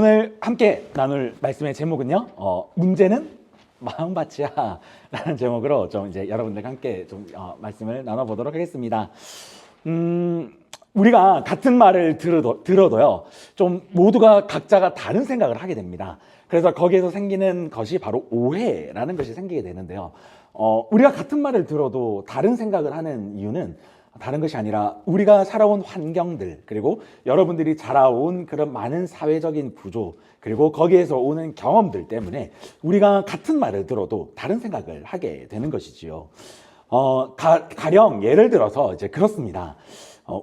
오늘 함께 나눌 말씀의 제목은요, 문제는 마음밭이야 라는 제목으로 좀 이제 여러분들과 함께 좀 말씀을 나눠보도록 하겠습니다. 우리가 같은 말을 들어도요, 좀 모두가 각자가 다른 생각을 하게 됩니다. 그래서 거기에서 생기는 것이 바로 오해라는 것이 생기게 되는데요. 우리가 같은 말을 들어도 다른 생각을 하는 이유는 다른 것이 아니라 우리가 살아온 환경들, 그리고 여러분들이 자라온 그런 많은 사회적인 구조, 그리고 거기에서 오는 경험들 때문에 우리가 같은 말을 들어도 다른 생각을 하게 되는 것이지요. 가령 예를 들어서 이제 그렇습니다.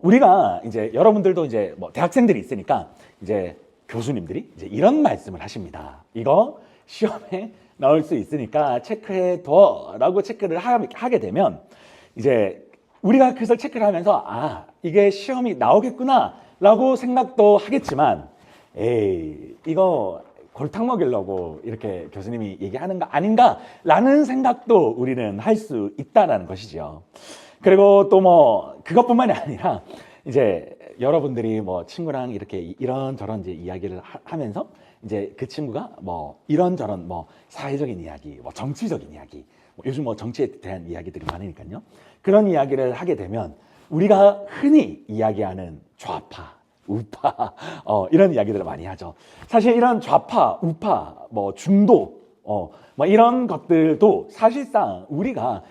우리가 이제 여러분들도 이제 뭐 대학생들이 있으니까 이제 교수님들이 이제 이런 말씀을 하십니다. 이거 시험에 나올 수 있으니까 체크해 둬라고 체크를 하게 되면 이제 우리가 그것을 체크를 하면서 이게 시험이 나오겠구나 라고 생각도 하겠지만, 에이, 이거 골탕 먹이려고 이렇게 교수님이 얘기하는 거 아닌가 라는 생각도 우리는 할 수 있다는 것이죠. 그리고 또 뭐 그것뿐만이 아니라 이제 여러분들이 뭐 친구랑 이렇게 이런저런 이제 이야기를 하면서 이제 그 친구가 뭐 이런저런 뭐 사회적인 이야기, 뭐 정치적인 이야기, 요즘 뭐 정치에 대한 이야기들이 많으니까요. 그런 이야기를 하게 되면 우리가 흔히 이야기하는 좌파, 우파, 이런 이야기들을 많이 하죠. 사실 이런 좌파, 우파, 뭐 중도, 뭐 이런 것들도 사실상 우리가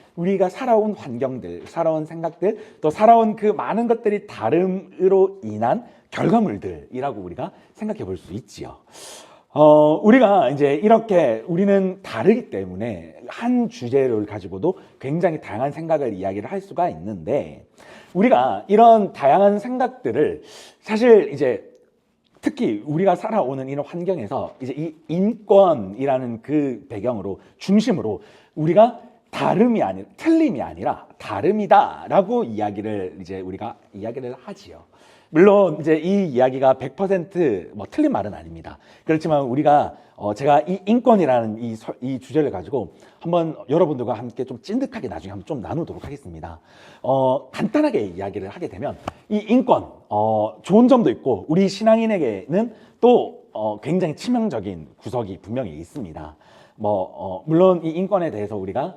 살아온 환경들, 살아온 생각들, 또 살아온 그 많은 것들이 다름으로 인한 결과물들이라고 우리가 생각해 볼 수 있지요. 우리가 이제 이렇게 우리는 다르기 때문에 한 주제를 가지고도 굉장히 다양한 생각을 이야기를 할 수가 있는데, 우리가 이런 다양한 생각들을 사실 이제 특히 우리가 살아오는 이런 환경에서 이제 이 인권이라는 그 배경으로 중심으로 우리가 다름이 아니라 틀림이 아니라 다름이다라고 이제 우리가 이야기를 하지요. 물론 이제 이 이야기가 100% 틀린 말은 아닙니다. 그렇지만 우리가 제가 이 인권이라는 이 주제를 가지고 한번 여러분들과 함께 좀 찐득하게 나중에 한번 좀 나누도록 하겠습니다. 간단하게 이야기를 하게 되면 이 인권 좋은 점도 있고 우리 신앙인에게는 또 굉장히 치명적인 구석이 분명히 있습니다. 물론 이 인권에 대해서 우리가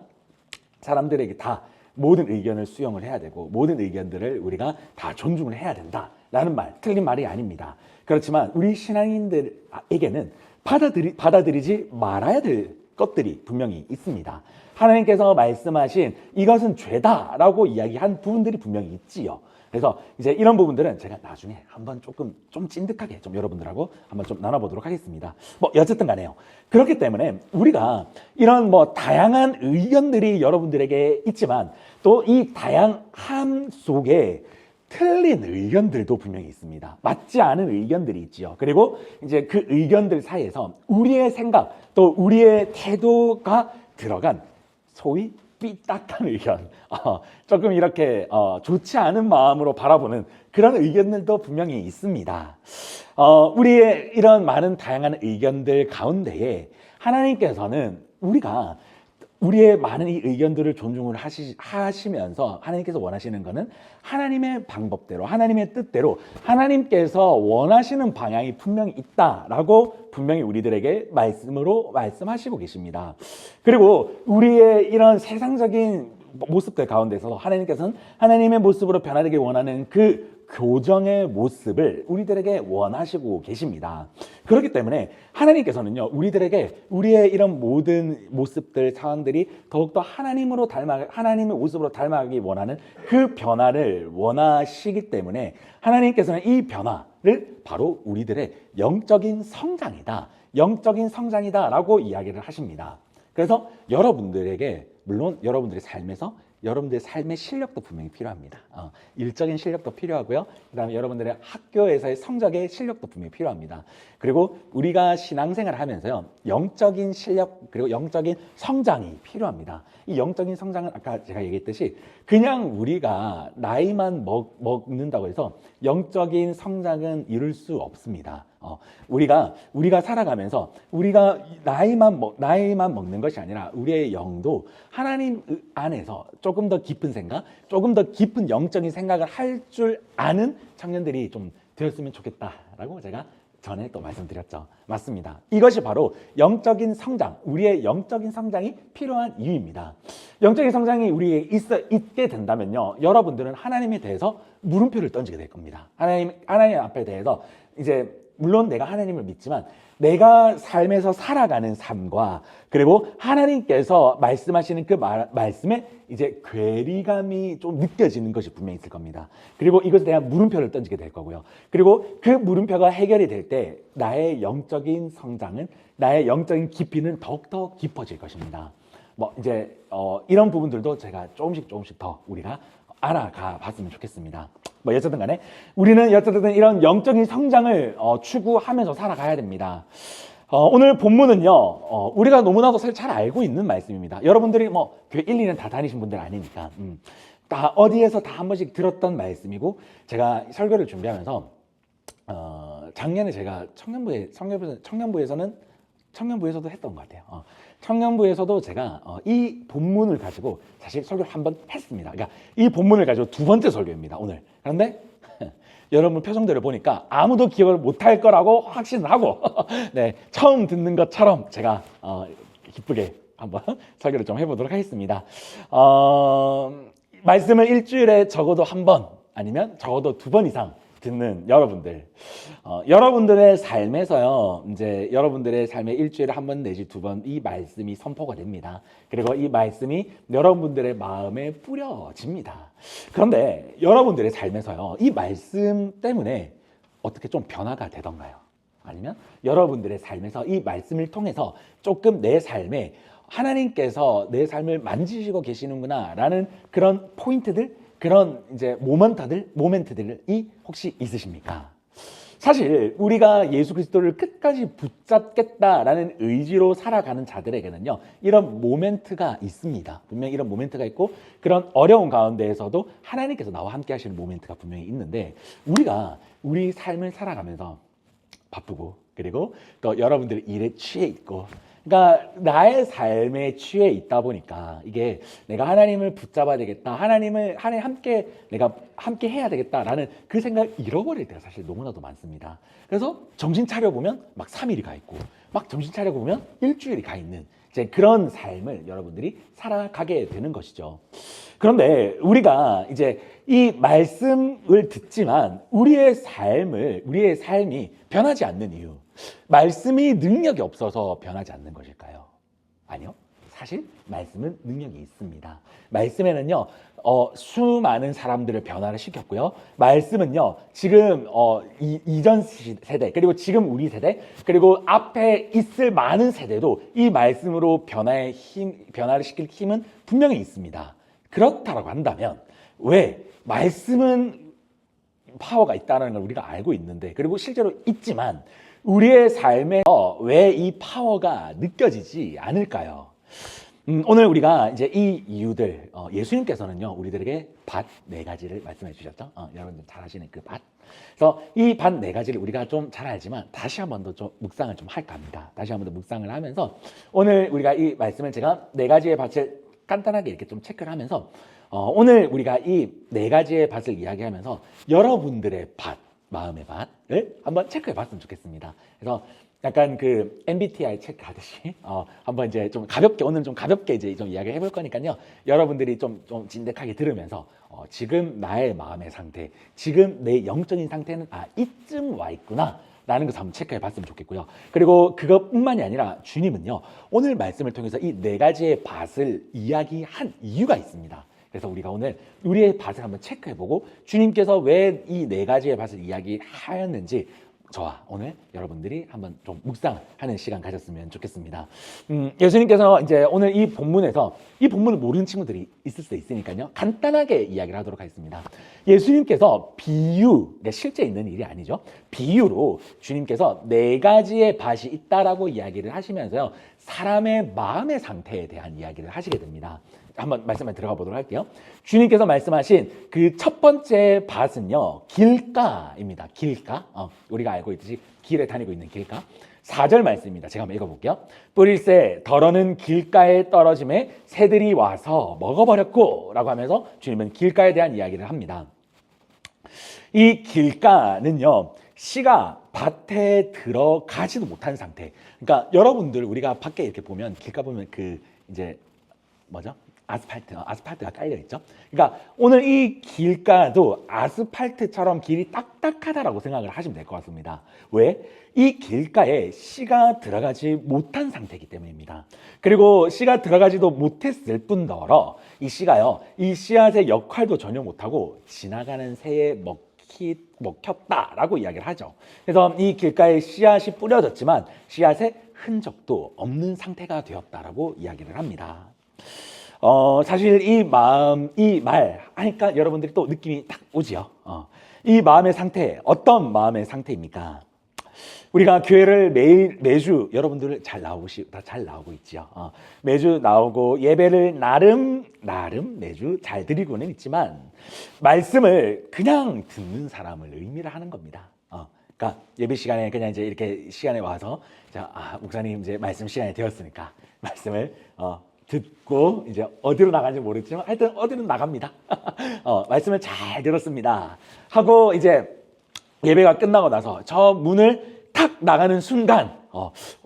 사람들에게 다 모든 의견을 수용을 해야 되고 모든 의견들을 우리가 다 존중을 해야 된다라는 말, 틀린 말이 아닙니다. 그렇지만 우리 신앙인들에게는 받아들이지 말아야 될 것들이 분명히 있습니다. 하나님께서 말씀하신 이것은 죄다라고 이야기한 부분들이 분명히 있지요. 그래서 이제 이런 부분들은 제가 나중에 한번 좀 찐득하게 좀 여러분들하고 한번 좀 나눠보도록 하겠습니다. 어쨌든 간에요. 그렇기 때문에 우리가 이런 다양한 의견들이 여러분들에게 있지만 또 이 다양함 속에 틀린 의견들도 분명히 있습니다. 맞지 않은 의견들이 있지요. 그리고 이제 그 의견들 사이에서 우리의 생각 또 우리의 태도가 들어간 소위 삐딱한 의견, 조금 이렇게 좋지 않은 마음으로 바라보는 그런 의견들도 분명히 있습니다. 우리의 이런 많은 다양한 의견들 가운데에 하나님께서는 우리의 많은 이 의견들을 존중을 하시면서 하나님께서 원하시는 것은 하나님의 방법대로, 하나님의 뜻대로 하나님께서 원하시는 방향이 분명히 있다라고 분명히 우리들에게 말씀하시고 계십니다. 그리고 우리의 이런 세상적인 모습들 가운데서 하나님께서는 하나님의 모습으로 변화되기 원하는 그 교정의 모습을 우리들에게 원하시고 계십니다. 그렇기 때문에 하나님께서는요, 우리의 이런 모든 모습들, 상황들이 더욱더 하나님의 모습으로 닮아가기 원하는 그 변화를 원하시기 때문에 하나님께서는 이 변화를 바로 우리들의 영적인 성장이다라고 이야기를 하십니다. 그래서 여러분들에게, 물론 여러분들의 삶에서 여러분들의 삶의 실력도 분명히 필요합니다. 일적인 실력도 필요하고요. 그다음에 여러분들의 학교에서의 성적의 실력도 분명히 필요합니다. 그리고 우리가 신앙생활을 하면서요, 영적인 실력 그리고 영적인 성장이 필요합니다. 이 영적인 성장은 아까 제가 얘기했듯이 그냥 우리가 나이만 먹는다고 해서 영적인 성장은 이룰 수 없습니다. 우리가 살아가면서 우리가 나이만 먹는 것이 아니라 우리의 영도 하나님 안에서 조금 더 깊은 생각, 조금 더 깊은 영적인 생각을 할 줄 아는 청년들이 좀 되었으면 좋겠다라고 제가 전에 또 말씀드렸죠. 맞습니다. 이것이 바로 영적인 성장, 우리의 영적인 성장이 필요한 이유입니다. 영적인 성장이 우리에게 있게 된다면요, 여러분들은 하나님에 대해서 물음표를 던지게 될 겁니다. 하나님 앞에 대해서 이제 물론 내가 하나님을 믿지만 내가 삶에서 살아가는 삶과 그리고 하나님께서 말씀하시는 그 말씀에 이제 괴리감이 좀 느껴지는 것이 분명히 있을 겁니다. 그리고 이것에 대한 물음표를 던지게 될 거고요. 그리고 그 물음표가 해결이 될 때 나의 영적인 성장은, 나의 영적인 깊이는 더욱더 깊어질 것입니다. 뭐 이제 이런 부분들도 제가 조금씩 더 우리가 알아가 봤으면 좋겠습니다. 뭐 어쨌든 간에 우리는 어쨌든 이런 영적인 성장을 추구하면서 살아가야 됩니다. 오늘 본문은요, 우리가 너무나도 사실 잘 알고 있는 말씀입니다. 여러분들이 뭐 교회 1, 2년 다 다니신 분들 아니니까 다 어디에서 다 한 번씩 들었던 말씀이고, 제가 설교를 준비하면서 작년에 제가 청년부에서도 했던 것 같아요. 청년부에서도 제가 이 본문을 가지고 사실 설교를 한번 했습니다. 그러니까 이 본문을 가지고 두 번째 설교입니다, 오늘. 그런데 여러분 표정들을 보니까 아무도 기억을 못할 거라고 확신을 하고 네, 처음 듣는 것처럼 제가 기쁘게 한번 설교를 좀 해보도록 하겠습니다. 말씀을 일주일에 적어도 한 번 아니면 적어도 두 번 이상 듣는 여러분들, 여러분들의 삶에서요, 이제 여러분들의 삶에 일주일에 한 번 내지 두 번 이 말씀이 선포가 됩니다. 그리고 이 말씀이 여러분들의 마음에 뿌려집니다. 그런데 여러분들의 삶에서요, 이 말씀 때문에 어떻게 좀 변화가 되던가요? 아니면 여러분들의 삶에서 이 말씀을 통해서 조금 내 삶에 하나님께서 내 삶을 만지시고 계시는구나 라는 그런 포인트들, 그런 이제 모멘트들이 혹시 있으십니까? 사실 우리가 예수 그리스도를 끝까지 붙잡겠다라는 의지로 살아가는 자들에게는요, 이런 모멘트가 있습니다. 분명히 이런 모멘트가 있고, 그런 어려운 가운데에서도 하나님께서 나와 함께 하시는 모멘트가 분명히 있는데, 우리가 우리 삶을 살아가면서 바쁘고, 그리고 또 여러분들의 일에 취해 있고, 그러니까 나의 삶에 취해 있다 보니까 이게 내가 하나님을 붙잡아야 되겠다, 하나님 함께 내가 함께 해야 되겠다라는 그 생각을 잃어버릴 때가 사실 너무나도 많습니다. 그래서 정신 차려 보면 막 3일이 가 있고, 막 정신 차려 보면 일주일이 가 있는 이제 그런 삶을 여러분들이 살아가게 되는 것이죠. 그런데 우리가 이제 이 말씀을 듣지만 우리의 삶이 변하지 않는 이유, 말씀이 능력이 없어서 변하지 않는 것일까요? 아니요. 사실 말씀은 능력이 있습니다. 말씀에는요, 수많은 사람들을 변화를 시켰고요. 말씀은요, 지금 이전 세대, 그리고 지금 우리 세대, 그리고 앞에 있을 많은 세대도 이 말씀으로 변화를 시킬 힘은 분명히 있습니다. 그렇다고 한다면 왜 말씀은 파워가 있다는 걸 우리가 알고 있는데, 그리고 실제로 있지만 우리의 삶에서 왜 이 파워가 느껴지지 않을까요? 오늘 우리가 이제 이 이유들, 예수님께서는요, 우리들에게 밭 4가지를 말씀해 주셨죠. 여러분들 잘 아시는 그 밭. 그래서 이 밭 4가지를 우리가 좀 잘 알지만 다시 한 번 더 좀 묵상을 좀 할까 합니다. 다시 한 번 더 묵상을 하면서 오늘 우리가 이 말씀을 제가 4가지의 밭을 간단하게 이렇게 좀 체크를 하면서 오늘 우리가 이 4가지의 밭을 이야기하면서 여러분들의 밭, 마음의 밭을 한번 체크해 봤으면 좋겠습니다. 그래서 약간 그 MBTI 체크하듯이 한번 이제 좀 가볍게, 오늘 좀 가볍게 이제 좀 이야기를 해볼 거니까요. 여러분들이 좀 진득하게 들으면서 지금 나의 마음의 상태, 지금 내 영적인 상태는 이쯤 와 있구나 라는 것을 한번 체크해 봤으면 좋겠고요. 그리고 그것뿐만이 아니라 주님은요, 오늘 말씀을 통해서 이 4가지의 밭을 이야기한 이유가 있습니다. 그래서 우리가 오늘 우리의 밭을 한번 체크해보고 주님께서 왜 이 4가지의 밭을 이야기하였는지 저와 오늘 여러분들이 한번 좀 묵상하는 시간 가졌으면 좋겠습니다. 예수님께서 이제 오늘 이 본문에서 이 본문을 모르는 친구들이 있을 수 있으니까요, 간단하게 이야기를 하도록 하겠습니다. 예수님께서 그러니까 실제 있는 일이 아니죠. 비유로 주님께서 4가지의 밭이 있다라고 이야기를 하시면서요, 사람의 마음의 상태에 대한 이야기를 하시게 됩니다. 한번 말씀에 들어가 보도록 할게요. 주님께서 말씀하신 그 첫 번째 밭은요, 길가입니다. 길가. 우리가 알고 있듯이 길에 다니고 있는 길가. 4절 말씀입니다. 제가 한번 읽어볼게요. 뿌릴새 덜어는 길가에 떨어짐에 새들이 와서 먹어버렸고 라고 하면서 주님은 길가에 대한 이야기를 합니다. 이 길가는요, 씨가 밭에 들어가지도 못한 상태. 그러니까 여러분들 우리가 밖에 이렇게 보면 길가 보면 그 이제 뭐죠? 아스팔트가 깔려 있죠. 그러니까 오늘 이 길가도 아스팔트처럼 길이 딱딱하다라고 생각을 하시면 될 것 같습니다. 왜? 이 길가에 씨가 들어가지 못한 상태이기 때문입니다. 그리고 씨가 들어가지도 못했을 뿐더러 이 씨가요, 이 씨앗의 역할도 전혀 못하고 지나가는 새에 먹혔다라고 이야기를 하죠. 그래서 이 길가에 씨앗이 뿌려졌지만 씨앗의 흔적도 없는 상태가 되었다라고 이야기를 합니다. 사실 이 말 하니까 여러분들이 또 느낌이 딱 오지요. 이 마음의 상태, 어떤 마음의 상태입니까? 우리가 교회를 매주 여러분들 잘 나오고 있지요. 매주 나오고 예배를 나름 매주 잘 드리고는 있지만 말씀을 그냥 듣는 사람을 의미를 하는 겁니다. 그러니까 예배 시간에 그냥 이제 이렇게 시간에 와서 목사님 이제 말씀 시간이 되었으니까 말씀을 듣고 이제 어디로 나가는지 모르겠지만 하여튼 어디로 나갑니다. 말씀을 잘 들었습니다 하고 이제 예배가 끝나고 나서 저 문을 탁 나가는 순간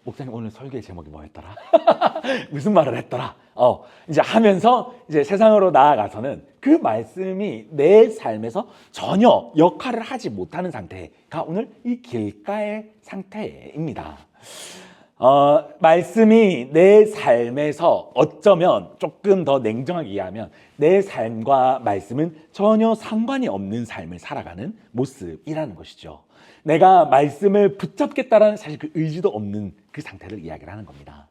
목사님 오늘 설교의 제목이 뭐였더라? 무슨 말을 했더라? 이제 하면서 이제 세상으로 나아가서는 그 말씀이 내 삶에서 전혀 역할을 하지 못하는 상태가 오늘 이 길가의 상태입니다. 말씀이 내 삶에서 어쩌면 조금 더 냉정하게 이해하면 내 삶과 말씀은 전혀 상관이 없는 삶을 살아가는 모습이라는 것이죠. 내가 말씀을 붙잡겠다라는 사실 그 의지도 없는 그 상태를 이야기를 하는 겁니다.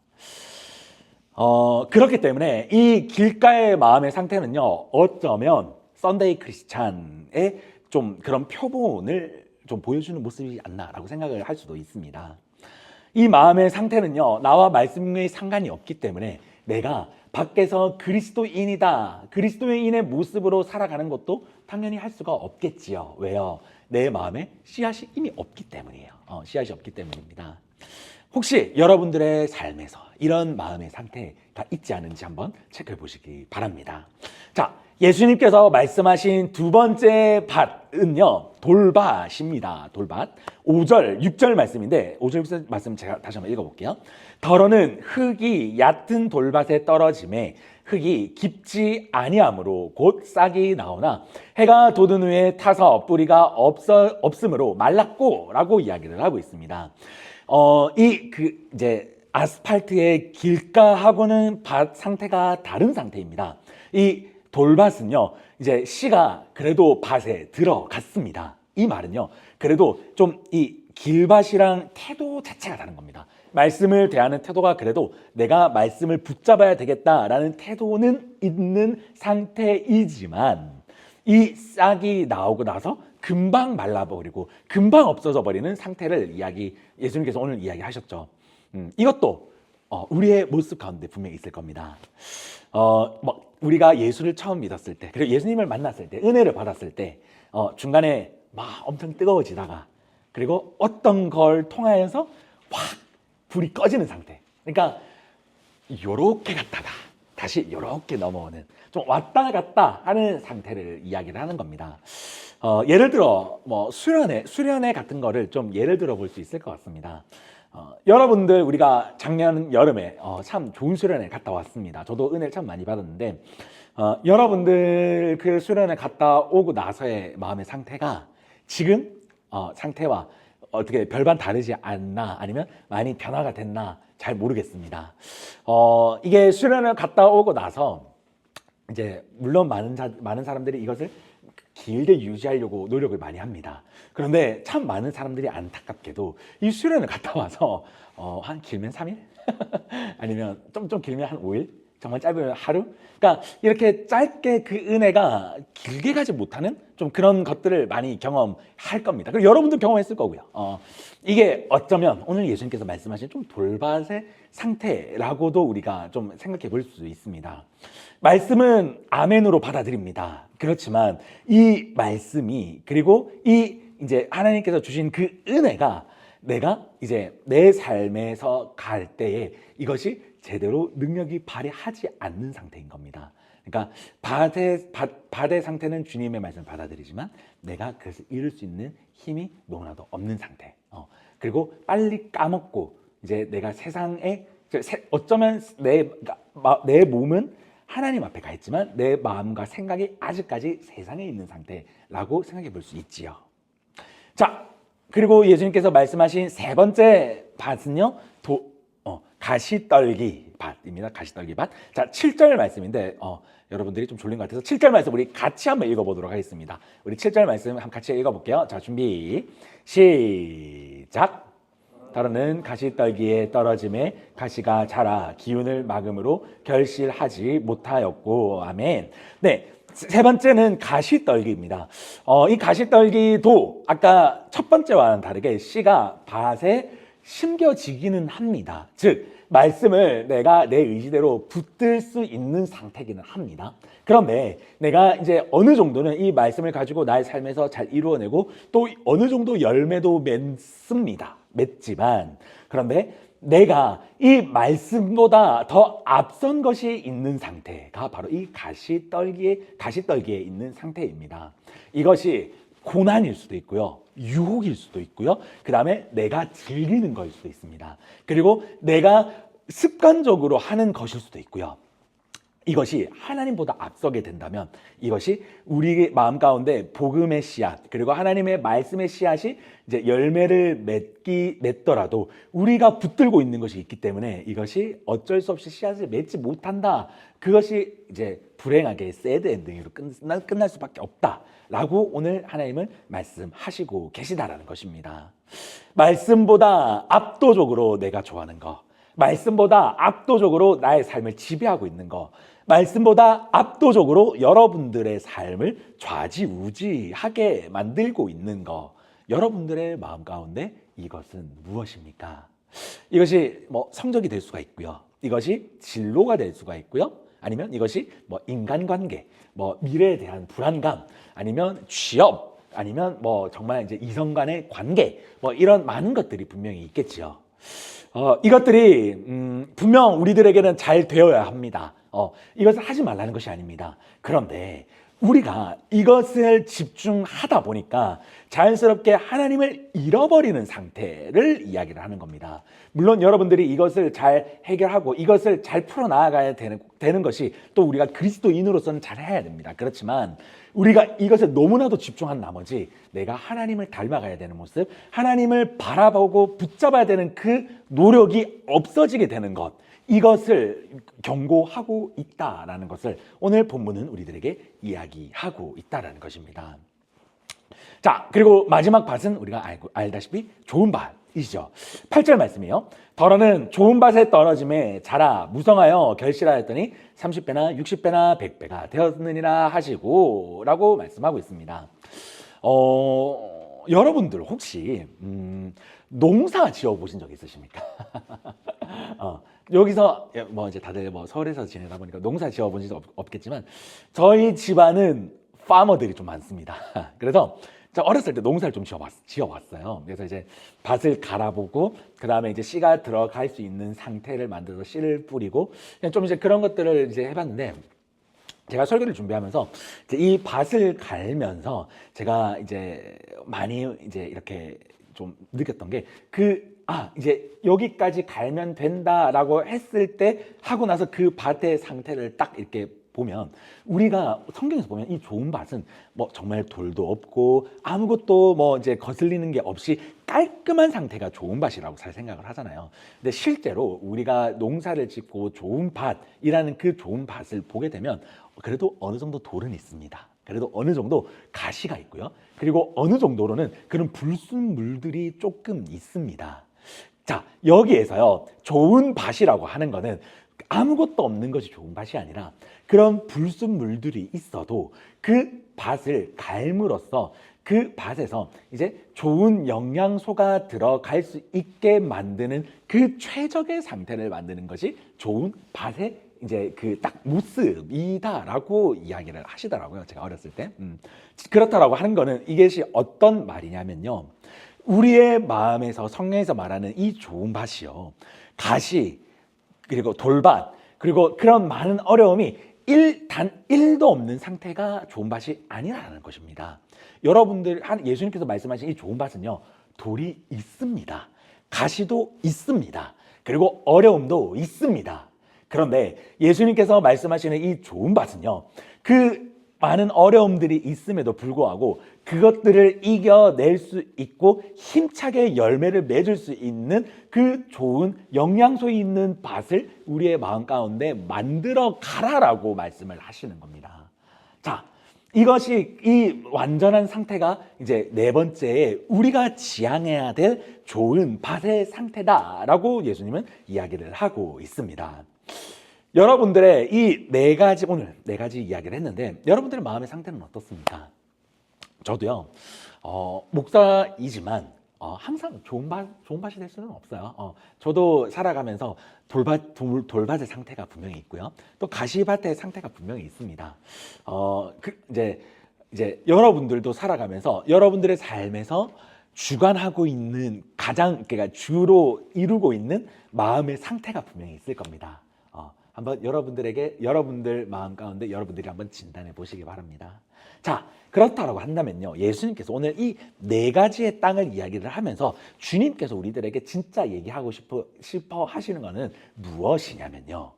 그렇기 때문에 이 길가의 마음의 상태는요, 어쩌면 썬데이 크리스찬의 좀 그런 표본을 좀 보여주는 모습이지 않나라고 생각을 할 수도 있습니다. 이 마음의 상태는요, 나와 말씀이 상관이 없기 때문에 내가 밖에서 그리스도인이다, 그리스도인의 모습으로 살아가는 것도 당연히 할 수가 없겠지요. 왜요? 내 마음에 씨앗이 이미 없기 때문이에요. 씨앗이 없기 때문입니다. 혹시 여러분들의 삶에서 이런 마음의 상태가 있지 않은지 한번 체크해 보시기 바랍니다. 자, 예수님께서 말씀하신 두 번째 밭은요, 돌밭입니다. 돌밭. 5절, 6절 말씀인데 5절, 6절 말씀 제가 다시 한번 읽어볼게요. 더러는 흙이 얕은 돌밭에 떨어짐에 흙이 깊지 아니하므로 곧 싹이 나오나 해가 돋은 후에 타서 뿌리가 없으므로 말랐고 라고 이야기를 하고 있습니다. 이제 아스팔트의 길가하고는 밭 상태가 다른 상태입니다. 이 돌밭은요, 이제 씨가 그래도 밭에 들어갔습니다. 이 말은요, 그래도 좀 이 길밭이랑 태도 자체가 다른 겁니다. 말씀을 대하는 태도가 그래도 내가 말씀을 붙잡아야 되겠다라는 태도는 있는 상태이지만 이 싹이 나오고 나서 금방 말라버리고 금방 없어져 버리는 상태를 예수님께서 오늘 이야기하셨죠. 이것도 우리의 모습 가운데 분명히 있을 겁니다. 우리가 예수를 처음 믿었을 때, 그리고 예수님을 만났을 때, 은혜를 받았을 때 중간에 막 엄청 뜨거워지다가 그리고 어떤 걸 통하여서 확 불이 꺼지는 상태. 그러니까 요렇게 갔다가 다시 요렇게 넘어오는, 좀 왔다 갔다 하는 상태를 이야기를 하는 겁니다. 예를 들어 수련회 같은 거를 좀 예를 들어 볼 수 있을 것 같습니다. 여러분들 우리가 작년 여름에 참 좋은 수련회 갔다 왔습니다. 저도 은혜를 참 많이 받았는데 여러분들 그 수련회 갔다 오고 나서의 마음의 상태가 지금 상태와 어떻게 별반 다르지 않나, 아니면 많이 변화가 됐나 잘 모르겠습니다. 이게 수련을 갔다 오고 나서 이제 물론 많은 사람들이 이것을 길게 유지하려고 노력을 많이 합니다. 그런데 참 많은 사람들이 안타깝게도 이 수련을 갔다 와서 한 길면 3일? 아니면 좀 길면 한 5일? 정말 짧으면 하루? 그러니까 이렇게 짧게 그 은혜가 길게 가지 못하는 좀 그런 것들을 많이 경험할 겁니다. 그리고 여러분도 경험했을 거고요. 이게 어쩌면 오늘 예수님께서 말씀하신 좀 돌밭의 상태라고도 우리가 좀 생각해 볼 수 있습니다. 말씀은 아멘으로 받아들입니다. 그렇지만 이 말씀이, 그리고 이제 하나님께서 주신 그 은혜가 내가 이제 내 삶에서 갈 때에 이것이 제대로 능력이 발휘하지 않는 상태인 겁니다. 그러니까 밭의 상태는 주님의 말씀을 받아들이지만 내가 그것을 이룰 수 있는 힘이 너무나도 없는 상태. 그리고 빨리 까먹고 이제 내가 세상에 어쩌면 내 몸은 하나님 앞에 가 있지만 내 마음과 생각이 아직까지 세상에 있는 상태라고 생각해 볼 수 있지요. 자, 그리고 예수님께서 말씀하신 세 번째 밭은요, 가시떨기 밭입니다. 가시떨기 밭. 자, 7절 말씀인데, 여러분들이 좀 졸린 것 같아서 7절 말씀 우리 같이 한번 읽어보도록 하겠습니다. 우리 7절 말씀 한번 같이 읽어볼게요. 자, 준비, 시작. 더러는 가시떨기에 떨어짐에 가시가 자라 기운을 막음으로 결실하지 못하였고, 아멘. 네. 세 번째는 가시떨기입니다. 이 가시떨기도 아까 첫 번째와는 다르게 씨가 밭에 심겨지기는 합니다. 즉 말씀을 내가 내 의지대로 붙들 수 있는 상태기는 합니다. 그런데 내가 이제 어느 정도는 이 말씀을 가지고 나의 삶에서 잘 이루어내고 또 어느 정도 열매도 맺습니다. 맺지만 그런데 내가 이 말씀보다 더 앞선 것이 있는 상태가 바로 이 가시떨기에 있는 상태입니다. 이것이 고난일 수도 있고요, 유혹일 수도 있고요, 그 다음에 내가 즐기는 것일 수도 있습니다. 그리고 내가 습관적으로 하는 것일 수도 있고요. 이것이 하나님보다 앞서게 된다면 이것이 우리 마음 가운데 복음의 씨앗 그리고 하나님의 말씀의 씨앗이 이제 열매를 맺더라도 우리가 붙들고 있는 것이 있기 때문에 이것이 어쩔 수 없이 씨앗을 맺지 못한다. 그것이 이제 불행하게 새드 엔딩으로 끝날 수밖에 없다라고 오늘 하나님은 말씀하시고 계시다라는 것입니다. 말씀보다 압도적으로 내가 좋아하는 거, 말씀보다 압도적으로 나의 삶을 지배하고 있는 거, 말씀보다 압도적으로 여러분들의 삶을 좌지우지하게 만들고 있는 거, 여러분들의 마음 가운데 이것은 무엇입니까? 이것이 성적이 될 수가 있고요, 이것이 진로가 될 수가 있고요, 아니면 이것이 인간관계, 미래에 대한 불안감, 아니면 취업, 아니면 정말 이제 이성 간의 관계, 이런 많은 것들이 분명히 있겠지요. 이것들이 분명 우리들에게는 잘 되어야 합니다. 이것을 하지 말라는 것이 아닙니다. 그런데 우리가 이것을 집중하다 보니까 자연스럽게 하나님을 잃어버리는 상태를 이야기를 하는 겁니다. 물론 여러분들이 이것을 잘 해결하고 이것을 잘 풀어나가야 되는 것이 또 우리가 그리스도인으로서는 잘 해야 됩니다. 그렇지만 우리가 이것을 너무나도 집중한 나머지 내가 하나님을 닮아가야 되는 모습, 하나님을 바라보고 붙잡아야 되는 그 노력이 없어지게 되는 것, 이것을 경고하고 있다라는 것을 오늘 본문은 우리들에게 이야기하고 있다라는 것입니다. 자, 그리고 마지막 밭은 우리가 알다시피 좋은 밭이죠. 8절 말씀이에요. 더러는 좋은 밭에 떨어짐에 자라 무성하여 결실하였더니 30배나 60배나 100배가 되었느니라 하시고 라고 말씀하고 있습니다. 여러분들 혹시 농사 지어 보신 적 있으십니까? 여기서 이제 다들 서울에서 지내다 보니까 농사 지어 본 적 없겠지만 저희 집안은 파머들이 좀 많습니다. 그래서 저 어렸을 때 농사를 좀 지어왔어요. 그래서 이제 밭을 갈아보고 그 다음에 이제 씨가 들어갈 수 있는 상태를 만들어서 씨를 뿌리고 좀 이제 그런 것들을 이제 해봤는데, 제가 설교를 준비하면서 이제 이 밭을 갈면서 제가 이제 많이 이제 이렇게 좀 느꼈던 게 이제 여기까지 갈면 된다라고 했을 때 하고 나서 그 밭의 상태를 딱 이렇게 보면, 우리가 성경에서 보면 이 좋은 밭은 정말 돌도 없고 아무것도 이제 거슬리는 게 없이 깔끔한 상태가 좋은 밭이라고 잘 생각을 하잖아요. 근데 실제로 우리가 농사를 짓고 좋은 밭이라는 그 좋은 밭을 보게 되면 그래도 어느 정도 돌은 있습니다. 그래도 어느 정도 가시가 있고요. 그리고 어느 정도로는 그런 불순물들이 조금 있습니다. 자, 여기에서요, 좋은 밭이라고 하는 거는 아무것도 없는 것이 좋은 밭이 아니라 그런 불순물들이 있어도 그 밭을 갈므로써 그 밭에서 이제 좋은 영양소가 들어갈 수 있게 만드는 그 최적의 상태를 만드는 것이 좋은 밭의 이제 그 딱 모습이다라고 이야기를 하시더라고요. 제가 어렸을 때. 그렇다라고 하는 거는 이것이 어떤 말이냐면요, 우리의 마음에서 성경에서 말하는 이 좋은 밭이요, 가시 그리고 돌밭 그리고 그런 많은 어려움이 단 1도 없는 상태가 좋은 밭이 아니라는 것입니다. 여러분들 예수님께서 말씀하신 이 좋은 밭은요, 돌이 있습니다. 가시도 있습니다. 그리고 어려움도 있습니다. 그런데 예수님께서 말씀하시는 이 좋은 밭은요, 그 많은 어려움들이 있음에도 불구하고 그것들을 이겨낼 수 있고 힘차게 열매를 맺을 수 있는 그 좋은 영양소 있는 밭을 우리의 마음 가운데 만들어 가라라고 말씀을 하시는 겁니다. 자, 이것이 이 완전한 상태가 이제 네 번째에 우리가 지향해야 될 좋은 밭의 상태다라고 예수님은 이야기를 하고 있습니다. 여러분들의 이 네 가지, 오늘 네 가지 이야기를 했는데 여러분들의 마음의 상태는 어떻습니까? 저도요, 목사이지만 항상 좋은 밭이 될 수는 없어요. 저도 살아가면서 돌밭의 상태가 분명히 있고요. 또 가시밭의 상태가 분명히 있습니다. 이제 여러분들도 살아가면서 여러분들의 삶에서 주관하고 있는 그러니까 주로 이루고 있는 마음의 상태가 분명히 있을 겁니다. 한번 여러분들 마음 가운데 여러분들이 한번 진단해 보시기 바랍니다. 자, 그렇다라고 한다면요, 예수님께서 오늘 이 네 가지의 땅을 이야기를 하면서 주님께서 우리들에게 진짜 얘기하고 싶어 하시는 것은 무엇이냐면요,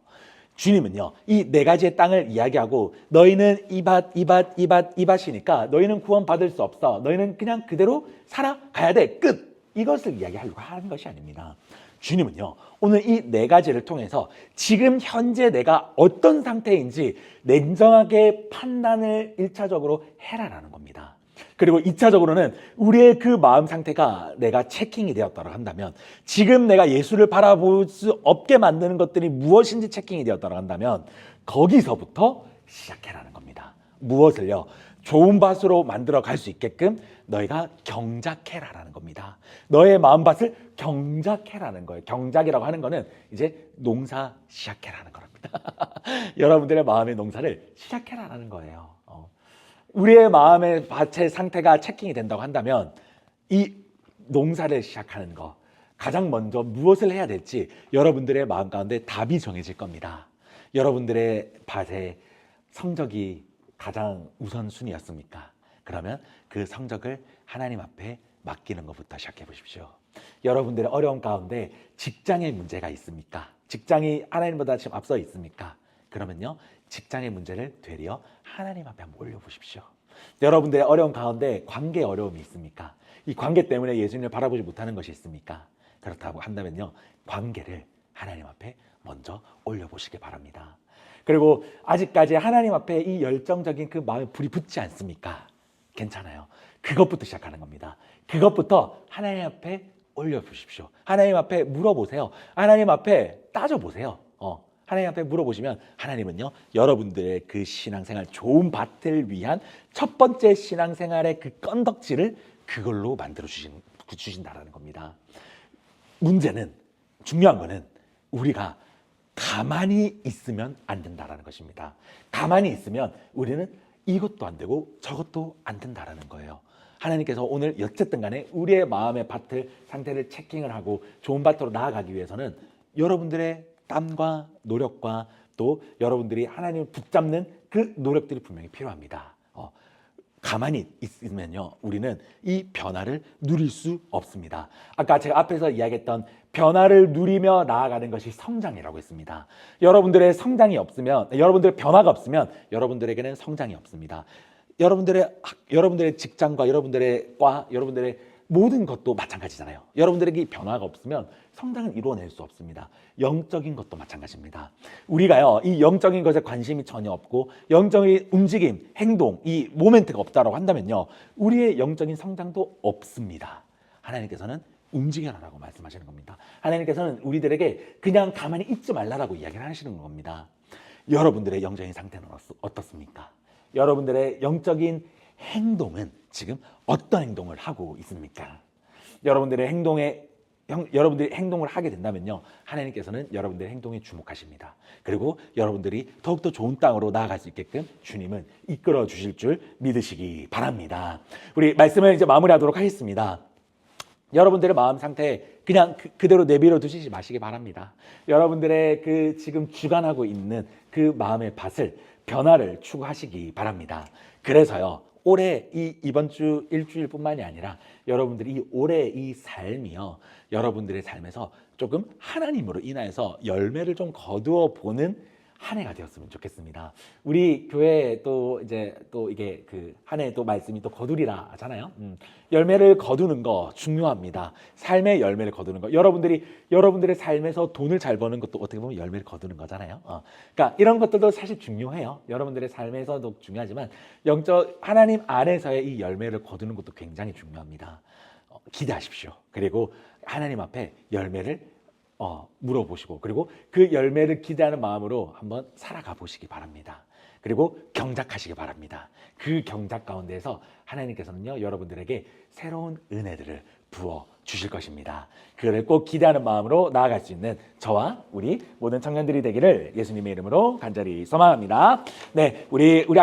주님은요, 이 네 가지의 땅을 이야기하고 너희는 이 밭이니까 너희는 구원받을 수 없어. 너희는 그냥 그대로 살아가야 돼. 끝. 이것을 이야기하려고 하는 것이 아닙니다. 주님은요, 오늘 이 네 가지를 통해서 지금 현재 내가 어떤 상태인지 냉정하게 판단을 1차적으로 해라라는 겁니다. 그리고 2차적으로는 우리의 그 마음 상태가 내가 체킹이 되었다고 한다면, 지금 내가 예수를 바라볼 수 없게 만드는 것들이 무엇인지 체킹이 되었다고 한다면 거기서부터 시작해라는 겁니다. 무엇을요? 좋은 밭으로 만들어 갈 수 있게끔 너희가 경작해라라는 겁니다. 너의 마음밭을 경작해라는 거예요. 경작이라고 하는 거는 이제 농사 시작해라는 겁니다. 여러분들의 마음의 농사를 시작해라라는 거예요. 우리의 마음의 밭의 상태가 체킹이 된다고 한다면 이 농사를 시작하는 거, 가장 먼저 무엇을 해야 될지 여러분들의 마음 가운데 답이 정해질 겁니다. 여러분들의 밭의 성적이 가장 우선순위였습니까? 그러면 그 성적을 하나님 앞에 맡기는 것부터 시작해 보십시오. 여러분들의 어려움 가운데 직장의 문제가 있습니까? 직장이 하나님보다 지금 앞서 있습니까? 그러면요, 직장의 문제를 되려 하나님 앞에 한번 올려보십시오. 여러분들의 어려움 가운데 관계의 어려움이 있습니까? 이 관계 때문에 예수님을 바라보지 못하는 것이 있습니까? 그렇다고 한다면요, 관계를 하나님 앞에 먼저 올려보시기 바랍니다. 그리고 아직까지 하나님 앞에 이 열정적인 그 마음에 불이 붙지 않습니까? 괜찮아요. 그것부터 시작하는 겁니다. 그것부터 하나님 앞에 올려보십시오. 하나님 앞에 물어보세요. 하나님 앞에 따져보세요. 하나님 앞에 물어보시면 하나님은요, 여러분들의 그 신앙생활, 좋은 밭을 위한 첫 번째 신앙생활의 그 건덕지를 그걸로 만들어 주신다라는 겁니다. 문제는, 중요한 거는 우리가 가만히 있으면 안 된다라는 것입니다. 가만히 있으면 우리는 이것도 안 되고 저것도 안 된다라는 거예요. 하나님께서 오늘 어쨌든 간에 우리의 마음의 밭을 상태를 체킹을 하고 좋은 밭으로 나아가기 위해서는 여러분들의 땀과 노력과 또 여러분들이 하나님을 붙잡는 그 노력들이 분명히 필요합니다. 가만히 있으면요, 우리는 이 변화를 누릴 수 없습니다. 아까 제가 앞에서 이야기했던 변화를 누리며 나아가는 것이 성장이라고 했습니다. 여러분들의 성장이 없으면, 여러분들의 변화가 없으면 여러분들에게는 성장이 없습니다. 여러분들의 직장과 여러분들의 과, 여러분들의 모든 것도 마찬가지잖아요. 여러분들에게 변화가 없으면 성장을 이루어낼 수 없습니다. 영적인 것도 마찬가지입니다. 우리가요, 이 영적인 것에 관심이 전혀 없고 영적인 움직임, 행동, 이 모멘트가 없다라고 한다면요, 우리의 영적인 성장도 없습니다. 하나님께서는 움직여라라고 말씀하시는 겁니다. 하나님께서는 우리들에게 그냥 가만히 있지 말라라고 이야기를 하시는 겁니다. 여러분들의 영적인 상태는 어떻습니까? 여러분들의 영적인 행동은 지금 어떤 행동을 하고 있습니까? 여러분들이 행동을 하게 된다면요, 하나님께서는 여러분들의 행동에 주목하십니다. 그리고 여러분들이 더욱더 좋은 땅으로 나아갈 수 있게끔 주님은 이끌어 주실 줄 믿으시기 바랍니다. 우리 말씀을 이제 마무리하도록 하겠습니다. 여러분들의 마음 상태 그냥 그대로 내버려 두시지 마시기 바랍니다. 여러분들의 그 지금 주관하고 있는 그 마음의 밭을, 변화를 추구하시기 바랍니다. 그래서요, 올해 이번 주 일주일뿐만이 아니라 여러분들이 이 올해 이 삶이요, 여러분들의 삶에서 조금 하나님으로 인하여서 열매를 좀 거두어 보는 한 해가 되었으면 좋겠습니다. 우리 교회 또 이제 또 이게 그 한 해 또 말씀이 또 거두리라 하잖아요. 열매를 거두는 거 중요합니다. 삶의 열매를 거두는 거. 여러분들의 삶에서 돈을 잘 버는 것도 어떻게 보면 열매를 거두는 거잖아요. 그러니까 이런 것들도 사실 중요해요. 여러분들의 삶에서도 중요하지만 영적 하나님 안에서의 이 열매를 거두는 것도 굉장히 중요합니다. 기대하십시오. 그리고 하나님 앞에 열매를 물어보시고, 그리고 그 열매를 기대하는 마음으로 한번 살아가 보시기 바랍니다. 그리고 경작하시기 바랍니다. 그 경작 가운데에서 하나님께서는요, 여러분들에게 새로운 은혜들을 부어 주실 것입니다. 그를 꼭 기대하는 마음으로 나아갈 수 있는 저와 우리 모든 청년들이 되기를 예수님의 이름으로 간절히 소망합니다. 네, 우리